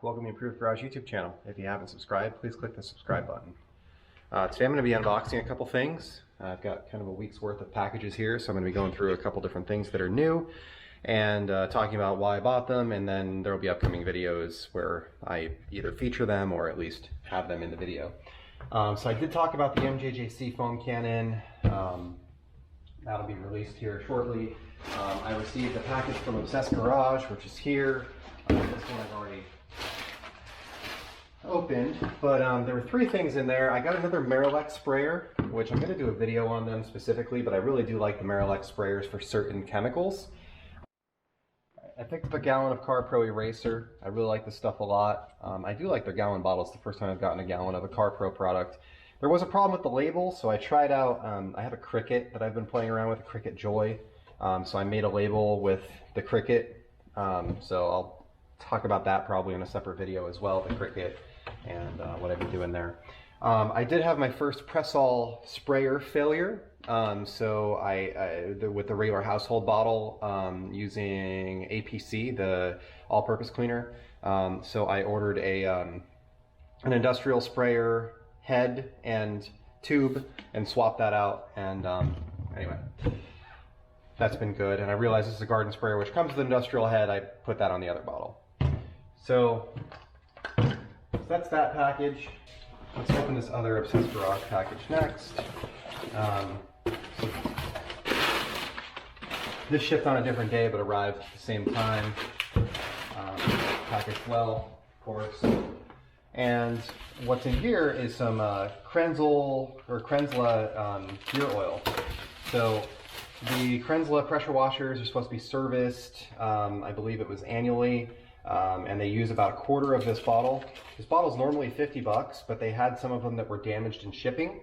welcome to the Improved Garage YouTube channel. If you haven't subscribed, please click the subscribe button. Today I'm going to be unboxing a couple things. I've got kind of a week's worth of packages here, so I'm going to be going through a couple different things that are new and talking about why I bought them, and then there will be upcoming videos where I either feature them or at least have them in the video. So I did talk about the MJJC foam cannon. That'll be released here shortly. I received a package from Obsessed Garage, which is here. This one I've already opened, but there were three things in there. I got another Mirelex sprayer, which I'm going to do a video on them specifically, but I really do like the Mirelex sprayers for certain chemicals. I picked up a gallon of CarPro Eraser. I really like this stuff a lot. I do like their gallon bottles. The first time I've gotten a gallon of a CarPro product. There was a problem with the label, so I tried out, I have a Cricut that I've been playing around with, a Cricut Joy. So I made a label with the Cricut. So I'll talk about that probably in a separate video as well, the Cricut and what I've been doing there. I did have my first Presta sprayer failure. So with the regular household bottle, using APC, the all-purpose cleaner. So I ordered an industrial sprayer head and tube and swapped that out, and anyway, that's been good. And I realized this is a garden sprayer which comes with an industrial head. I put that on the other bottle. So that's that package. Let's open this other Obsessed Garage package next. This shipped on a different day but arrived at the same time. Packaged well, of course. And what's in here is some Kränzle gear oil. So the Kränzle pressure washers are supposed to be serviced, I believe it was annually, and they use about a quarter of this bottle. This bottle's normally 50 bucks, but they had some of them that were damaged in shipping,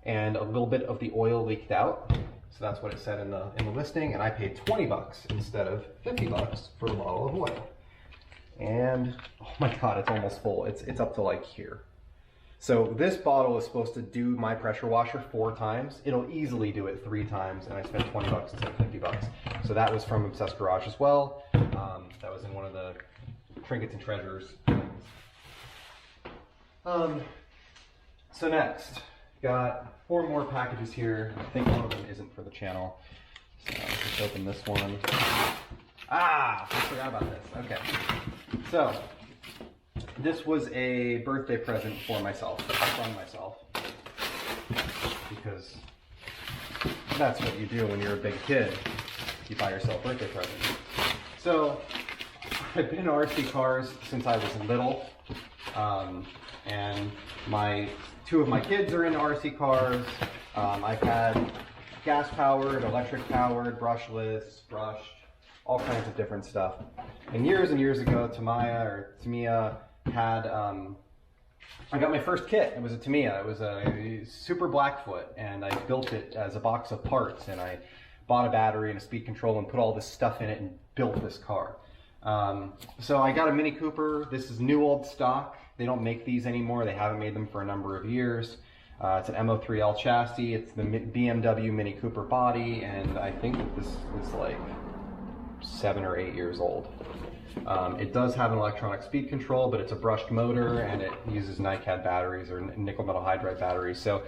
and a little bit of the oil leaked out. So that's what it said in the listing, and I paid 20 bucks instead of 50 bucks for a bottle of oil. And oh my god, it's almost full. It's up to like here. So this bottle is supposed to do my pressure washer 4 times. It'll easily do it 3 times, and I spent 20 bucks instead of 50 bucks. So that was from Obsessed Garage as well. That was in one of the trinkets and treasures. So next, got 4 more packages here. I think one of them isn't for the channel. So let's open this one. I forgot about this. Okay. So this was a birthday present for myself, from myself, because that's what you do when you're a big kid. You buy yourself birthday presents. So I've been in RC cars since I was little, and 2 of my kids are in RC cars. I've had gas-powered, electric-powered, brushless, brushed, all kinds of different stuff. And years ago, Tamiya had, I got my first kit. It was a Tamiya. It was a Super Blackfoot, and I built it as a box of parts, and I bought a battery and a speed control and put all this stuff in it and built this car. So I got a Mini Cooper. This is new old stock. They don't make these anymore. They haven't made them for a number of years. It's an MO3L chassis. It's the Bmw Mini Cooper body, and I think that this is like 7 or 8 years old. It does have an electronic speed control, but it's a brushed motor, and it uses NiCad batteries or nickel metal hydride batteries. So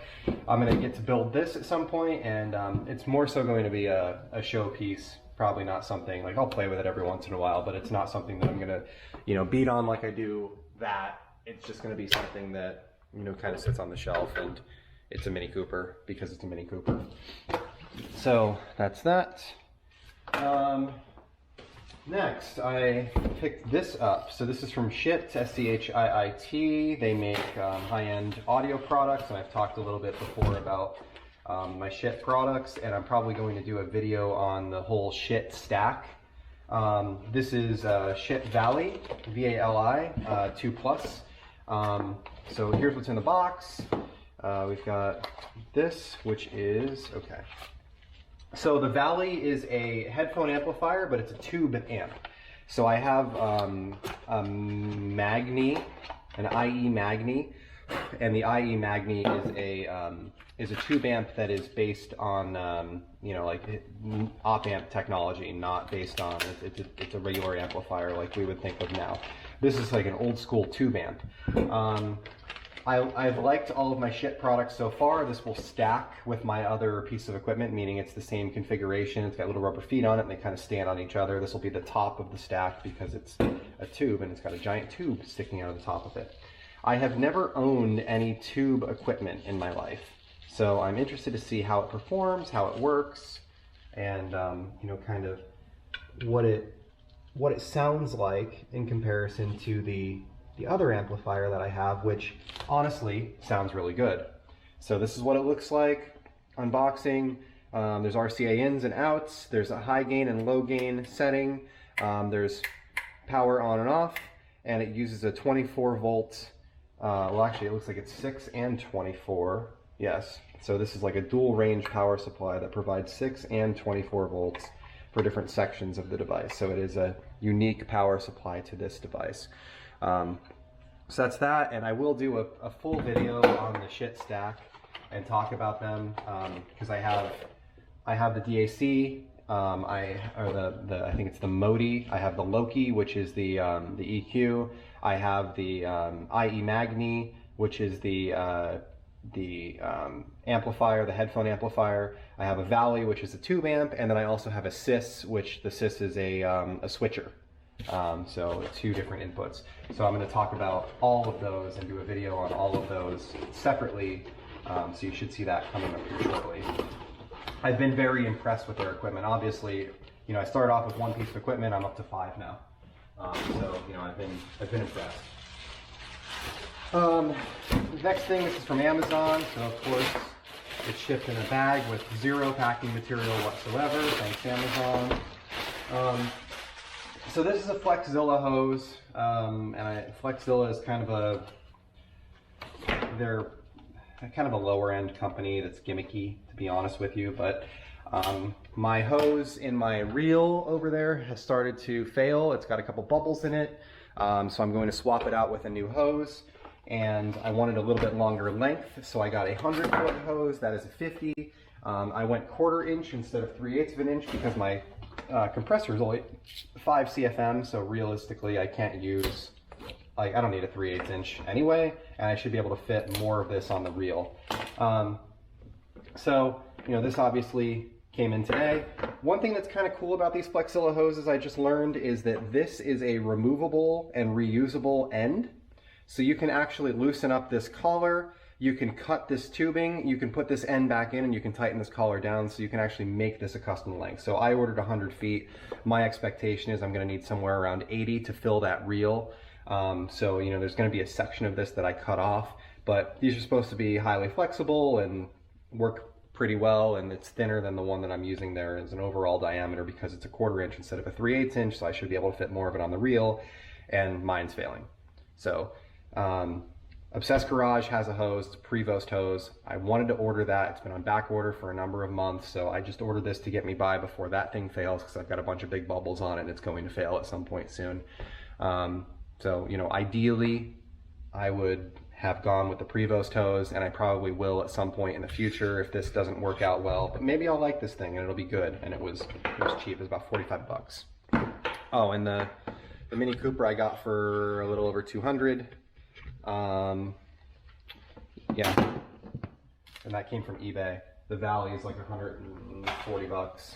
I'm going to get to build this at some point, and it's more so going to be a showpiece. Probably not something like, I'll play with it every once in a while, but it's not something that I'm going to, beat on like I do that. It's just going to be something that, kind of sits on the shelf, and it's a Mini Cooper because it's a Mini Cooper. So that's that. Next, I picked this up. So this is from Schiit, Schiit. They make high-end audio products, and I've talked a little bit before about my Schiit products, and I'm probably going to do a video on the whole Schiit stack. This is Schiit Valley, V-A-L-I, 2+. So here's what's in the box. We've got this, which is, okay. So the Valley is a headphone amplifier, but it's a tube amp. So I have a Magni, an IE Magni, And the IE Magni is a tube amp that is based on you know, like op amp technology, not based on it's a regular amplifier like we would think of now. This is like an old school tube amp. I've liked all of my Schiit products so far. This will stack with my other piece of equipment, meaning it's the same configuration. It's got little rubber feet on it and they kind of stand on each other. This will be the top of the stack because it's a tube and it's got a giant tube sticking out of the top of it. I have never owned any tube equipment in my life, so I'm interested to see how it performs, how it works, and you know, kind of what it sounds like in comparison to the other amplifier that I have, which honestly sounds really good. So this is what it looks like. Unboxing. There's RCA ins and outs. There's a high gain and low gain setting. There's power on and off, and it uses a 24 volt. Well, actually, it looks like it's 6 and 24. Yes. So this is like a dual range power supply that provides 6 and 24 volts for different sections of the device. So it is a unique power supply to this device. So that's that, and I will do a full video on the Schiit stack and talk about them because I have the DAC, I think it's the Modi. I have the Loki, which is the EQ. I have the IE Magni, which is the amplifier, the headphone amplifier. I have a Valley, which is a tube amp, and then I also have a Sys, which the Sys is a switcher. So 2 different inputs. So I'm going to talk about all of those and do a video on all of those separately. So you should see that coming up here shortly. I've been very impressed with their equipment. Obviously, you know, I started off with 1 piece of equipment. I'm up to 5 now. So you know, I've been impressed. Next thing, this is from Amazon. So of course, it's shipped in a bag with 0 packing material whatsoever. Thanks, Amazon. So this is a Flexzilla hose, and Flexzilla is kind of they're kind of a lower end company that's gimmicky, to be honest with you, but my hose in my reel over there has started to fail. It's got a couple bubbles in it, so I'm going to swap it out with a new hose, and I wanted a little bit longer length, so I got a 100-foot hose. That is a 50. I went 1/4 inch instead of 3/8 of an inch because my compressor is only 5 CFM, so realistically I can't use, like, I don't need a 3/8 inch anyway, and I should be able to fit more of this on the reel. So, you know, this obviously came in today. One thing that's kind of cool about these Flexzilla hoses I just learned is that this is a removable and reusable end. So you can actually loosen up this collar, you can cut this tubing, you can put this end back in, and you can tighten this collar down, so you can actually make this a custom length. So I ordered 100 feet. My expectation is I'm going to need somewhere around 80 to fill that reel. So, you know, there's going to be a section of this that I cut off, but these are supposed to be highly flexible and work pretty well, and it's thinner than the one that I'm using there as an overall diameter because it's a 1/4 inch instead of a 3/8 inch, so I should be able to fit more of it on the reel, and mine's failing. So, Obsessed Garage has a hose, it's a Prevost hose. I wanted to order that. It's been on back order for a number of months, so I just ordered this to get me by before that thing fails because I've got a bunch of big bubbles on it and it's going to fail at some point soon. So, you know, ideally, I would have gone with the Prevost hose, and I probably will at some point in the future if this doesn't work out well. But maybe I'll like this thing and it'll be good. And it was cheap. It was about 45 bucks. Oh, and the Mini Cooper I got for a little over 200. Yeah, and that came from eBay. The Valley is like 140 bucks.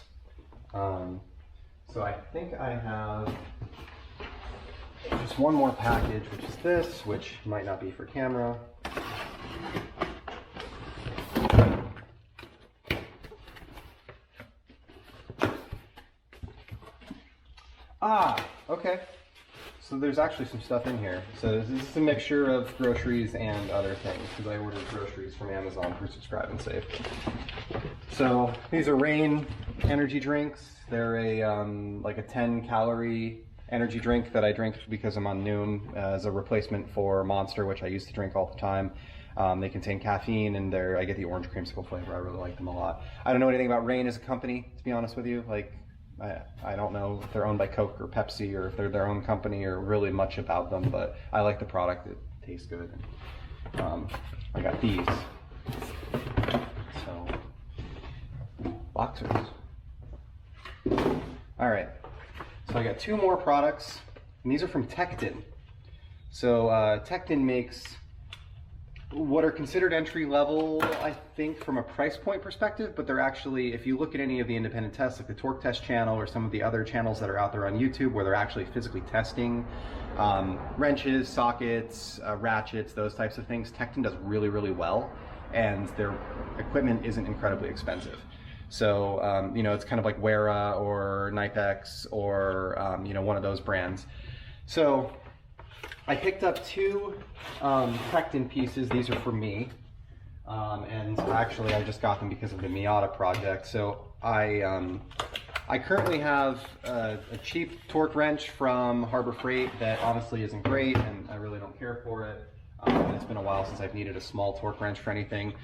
So I think I have just one more package, which is this, which might not be for camera. Ah, okay. So there's actually some stuff in here. So this is a mixture of groceries and other things because I ordered groceries from Amazon through Subscribe and Save. So these are Rain energy drinks. They're a like a 10-calorie energy drink that I drink because I'm on Noom as a replacement for Monster, which I used to drink all the time. They contain caffeine, and I get the orange creamsicle flavor. I really like them a lot. I don't know anything about Rain as a company, to be honest with you. Like, I don't know if they're owned by Coke or Pepsi or if they're their own company or really much about them, but I like the product. It tastes good. I got these. So, boxers. All right, so I got 2 more products, and these are from Tekton. So Tekton makes what are considered entry level, I think, from a price point perspective, but they're actually, if you look at any of the independent tests, like the Torque Test channel or some of the other channels that are out there on YouTube where they're actually physically testing wrenches, sockets, ratchets, those types of things, Tekton does really, really well, and their equipment isn't incredibly expensive. So, you know, it's kind of like Wera or Knipex or, you know, one of those brands. So I picked up 2 Tekton pieces. These are for me, and actually I just got them because of the Miata project. So I currently have a cheap torque wrench from Harbor Freight that honestly isn't great, and I really don't care for it. It's been a while since I've needed a small torque wrench for anything.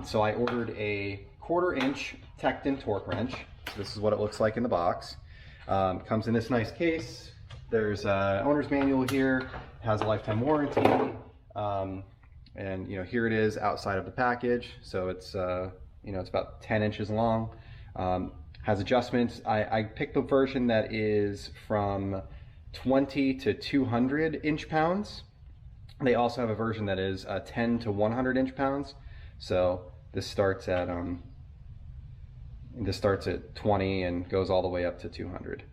So I ordered a 1/4 inch Tekton torque wrench. So this is what it looks like in the box. Comes in this nice case. There's an owner's manual here. Has a lifetime warranty, and you know, here it is outside of the package. So it's you know, it's about 10 inches long. Has adjustments. I picked the version that is from 20 to 200 inch-pounds. They also have a version that is 10 to 100 inch-pounds. So this starts at 20 and goes all the way up to 200.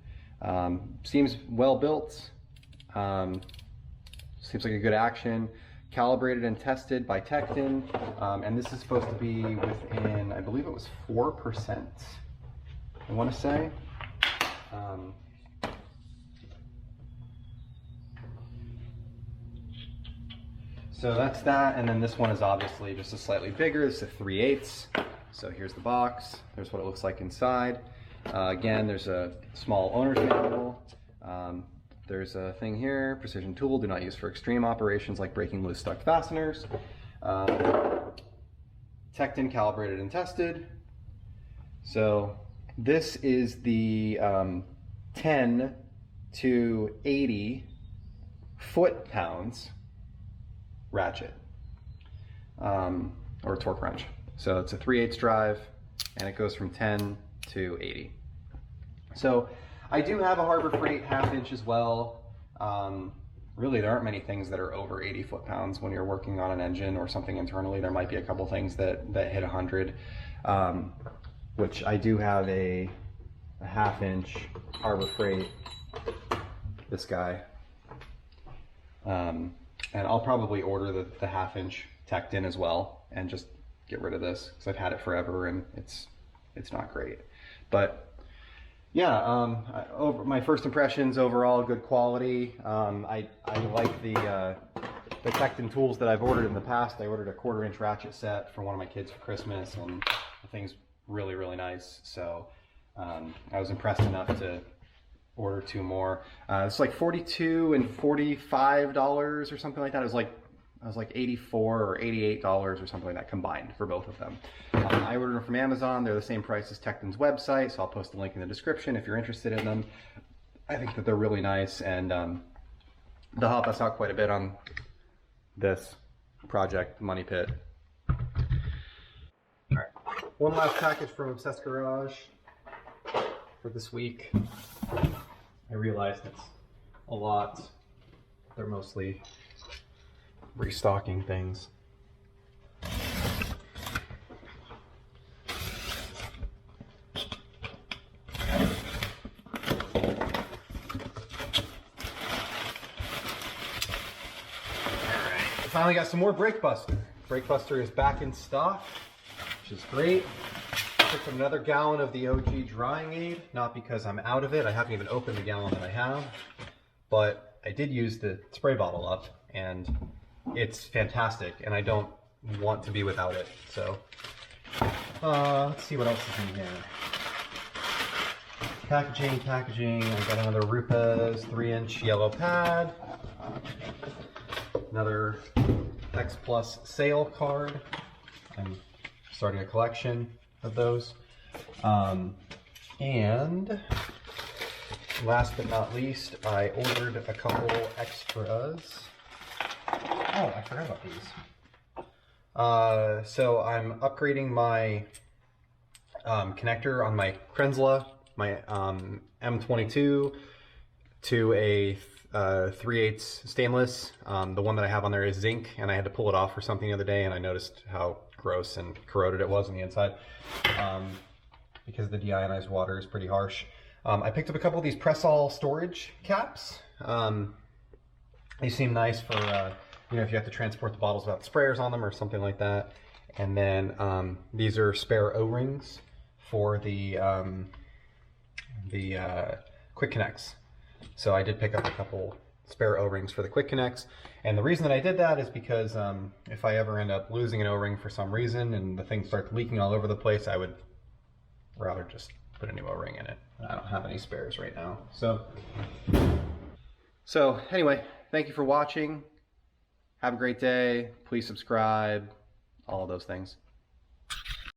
Seems well built. Seems like a good action. Calibrated and tested by Tekton, and this is supposed to be within, I believe it was 4%. I want to say. So that's that, and then this one is obviously just a slightly bigger. It's a 3/8. So here's the box. There's what it looks like inside. Again, there's a small owner's manual. There's a thing here, precision tool, do not use for extreme operations like breaking loose stuck fasteners. Tekton calibrated and tested. So this is the 10 to 80 foot-pounds ratchet, or torque wrench. So it's a 3/8 drive, and it goes from 10 to 80. So I do have a Harbor Freight 1/2 inch as well. Really, there aren't many things that are over 80 foot-pounds when you're working on an engine or something internally. There might be a couple things that hit 100, which I do have a 1/2 inch Harbor Freight, this guy. And I'll probably order the 1/2 inch Tekton as well and just get rid of this because I've had it forever and it's not great. But yeah, over my first impressions overall, good quality. I like the Tekton tools that I've ordered in the past. I ordered a 1/4 inch ratchet set for one of my kids for Christmas, and the thing's really, really nice. So I was impressed enough to order 2 more. It's like $42 and $45 or something like that. It was like $84 or $88 or something like that combined for both of them. I ordered them from Amazon. They're the same price as Tekton's website, so I'll post a link in the description if you're interested in them. I think that they're really nice, and they'll help us out quite a bit on this project, Money Pit. All right, one last package from Obsessed Garage for this week. I realized it's a lot. They're mostly restocking things. Finally got some more Brake Buster. Brake Buster is back in stock, which is great. Picked up another gallon of the OG drying aid, not because I'm out of it. I haven't even opened the gallon that I have, but I did use the spray bottle up, and it's fantastic, and I don't want to be without it. So let's see what else is in here. Packaging. I got another Rupes 3-inch yellow pad. Another X Plus sale card. I'm starting a collection of those. And last but not least, I ordered a couple extras. Oh, I forgot about these. So I'm upgrading my connector on my Kränzle, my M22, to a 3/8 stainless. The one that I have on there is zinc, and I had to pull it off for something the other day, and I noticed how gross and corroded it was on the inside because the deionized water is pretty harsh. I picked up a couple of these press-all storage caps. They seem nice for you know, if you have to transport the bottles without the sprayers on them or something like that. And then these are spare O-rings for the quick connects. So I did pick up a couple spare O-rings for the quick connects. And the reason that I did that is because if I ever end up losing an O-ring for some reason and the thing starts leaking all over the place, I would rather just put a new O-ring in it. I don't have any spares right now. So anyway, thank you for watching. Have a great day. Please subscribe. All of those things.